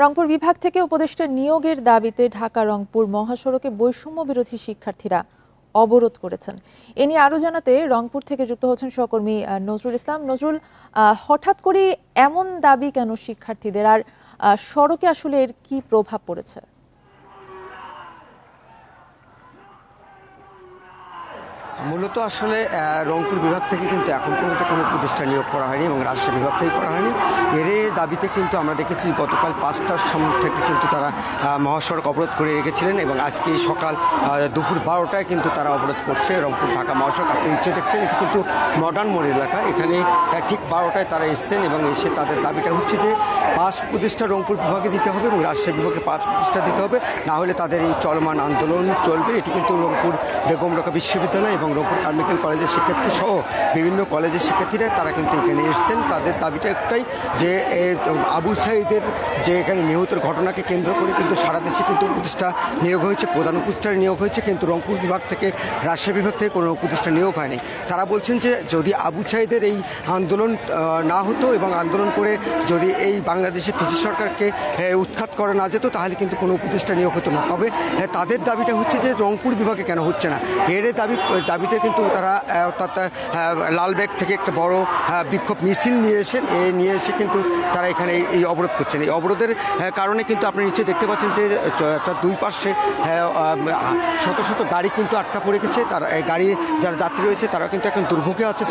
রংপুর বিভাগ থেকে উপদেষ্টা নিয়োগের দাবিতে ঢাকা-রংপুর মহাসড়কে বৈষম্য বিরোধী শিক্ষার্থীরা অবরোধ করেছেন। এ নিয়ে আরো জানাতে রংপুর থেকে যুক্ত হচ্ছেন সহকর্মী নজরুল ইসলাম। নজরুল, হঠাৎ করে এমন দাবি কেন শিক্ষার্থীদের, আর সড়কে আসলে এর কি প্রভাব পড়েছে? মূলত আসলে রংপুর বিভাগ থেকে কিন্তু এখন পর্যন্ত কোনো উপদেষ্টা নিয়োগ করা হয়নি এবং রাজশাহী বিভাগ থেকে করা হয়নি। এর দাবিতে কিন্তু আমরা দেখেছি গতকাল 5টার সময় থেকে কিন্তু তারা মহাসড়ক অবরোধ করে রেখেছিলেন এবং আজকে সকাল দুপুর 12টায় কিন্তু তারা অবরোধ করছে রংপুর ঢাকা মহাসড়ক। আপনি নিশ্চয়ই দেখছেন এটি কিন্তু মডার্ন মোড় এলাকা। এখানে ঠিক 12টায় তারা এসছেন এবং এসে তাদের দাবিটা হচ্ছে যে 5 উপদেষ্টা রংপুর বিভাগে দিতে হবে এবং রাজশাহী বিভাগে 5 উপদেষ্টা দিতে হবে, না হলে তাদের এই চলমান আন্দোলন চলবে। এটি কিন্তু রংপুর বেগম রোকেয়া বিশ্ববিদ্যালয় এবং রংপুর কারমিকেল কলেজের শিক্ষার্থী সহ বিভিন্ন কলেজের শিক্ষার্থীরা তারা কিন্তু এখানে এসছেন। তাদের দাবিটা একটাই যে আবু সাঈদের যে এখানে নিহতের ঘটনাকে কেন্দ্র করে কিন্তু সারা দেশে কিন্তু উপদেষ্টা নিয়োগ হয়েছে, প্রধান উপদেষ্টা নিয়োগ হয়েছে, কিন্তু রংপুর বিভাগ থেকে রাজশাহী বিভাগ থেকে কোনো উপদেষ্টা নিয়োগ হয়নি। তারা বলছেন যে যদি আবু সাঈদের এই আন্দোলন না হতো এবং আন্দোলন করে যদি এই বাংলাদেশে পিসি সরকারকে উৎখাত করা না যেত তাহলে কিন্তু কোনো উপদেষ্টা নিয়োগ হতো না। তবে তাদের দাবিটা হচ্ছে যে রংপুর বিভাগে কেন হচ্ছে না। এর দাবিতে কিন্তু তারা অর্থাৎ লালবাগ থেকে একটা বড় বিক্ষোভ মিছিল নিয়ে এসে কিন্তু তারা এখানে এই অবরোধ করছেন। এই অবরোধের কারণে কিন্তু আপনি নিচে দেখতে পাচ্ছেন যে দুই পাশে শত শত গাড়ি কিন্তু আটকা পড়ে গেছে। তার গাড়ি যারা যাত্রী রয়েছে তারা কিন্তু এখন দুর্ভোগে আছে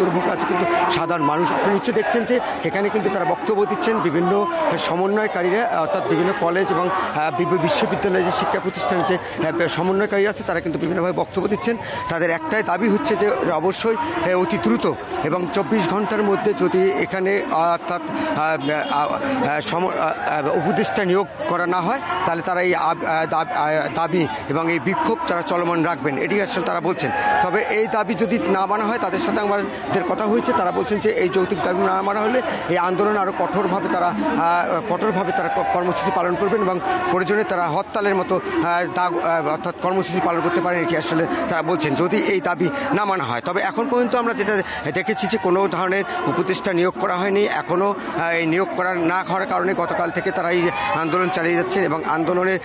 কিন্তু সাধারণ মানুষ। আপনি নিশ্চয়ই দেখছেন যে এখানে কিন্তু তারা বক্তব্য দিচ্ছেন বিভিন্ন সমন্বয়কারীরা, অর্থাৎ বিভিন্ন কলেজ এবং বিশ্ববিদ্যালয়ের যে শিক্ষা প্রতিষ্ঠানের যে সমন্বয়কারী আছে তারা কিন্তু বিভিন্নভাবে বক্তব্য দিচ্ছেন। তাদের একটাই দাবি হচ্ছে যে অবশ্যই অতি দ্রুত এবং 24 ঘন্টার মধ্যে যদি এখানে অর্থাৎ উপদেষ্টা নিয়োগ করা না হয় তাহলে তারা এই দাবি এবং এই বিক্ষোভ তারা চলমান রাখবেন, এটি আসলে তারা বলছেন। তবে এই দাবি যদি না মানা হয়, তাদের সাথে আমাদের কথা হয়েছে, তারা বলছেন যে এই যৌক্তিক দাবি না মানা হলে এই আন্দোলন আরও কঠোরভাবে তারা কর্মসূচি পালন করবেন এবং প্রয়োজনে তারা হরতালের মতো অর্থাৎ কর্মসূচি পালন করতে পারেন, এটি আসলে তারা বলছেন যদি এই দাবি না মানা হয়। তবে এখন পর্যন্ত আমরা যেটা দেখেছি যে কোনো ধরনের উপদেষ্টা নিয়োগ করা হয়নি। এখনও এই নিয়োগ করা না হওয়ার কারণে গতকাল থেকে তারা এই আন্দোলন চালিয়ে যাচ্ছেন এবং আন্দোলনের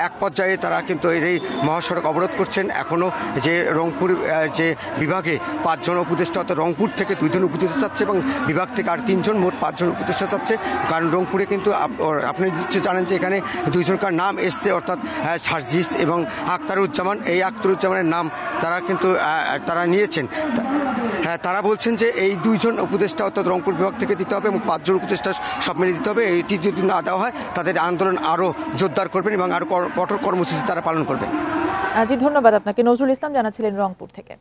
এক পর্যায়ে তারা কিন্তু এই মহাসড়ক অবরোধ করছেন। এখনও যে রংপুর যে বিভাগে 5 জন উপদেষ্টা, অর্থাৎ রংপুর থেকে 2 জন উপদেষ্টা চাচ্ছে এবং বিভাগ থেকে আর 3 জন, মোট 5 জন উপদেষ্টা চাচ্ছে। কারণ রংপুরে কিন্তু আপনি জানেন যে এখানে 2 জনকার নাম এসছে, অর্থাৎ সার্জিস এবং আখতারুজ্জামান। এই আখতারুজ্জামানের নাম তারা কিন্তু তারা নিয়েছেন। তারা বলছেন যে এই 2 জন উপদেষ্টা অর্থাৎ রংপুর বিভাগ থেকে দিতে হবে এবং 5 জন উপদেষ্টা সব মিলিয়ে দিতে হবে। এটি যদি না দেওয়া হয় তাদের আন্দোলন আরও জোরদার করবেন এবং আরও কঠোর কর্মসূচি তারা পালন করবেন। জি, ধন্যবাদ আপনাকে। নজরুল ইসলাম জানাচ্ছিলেন রংপুর থেকে।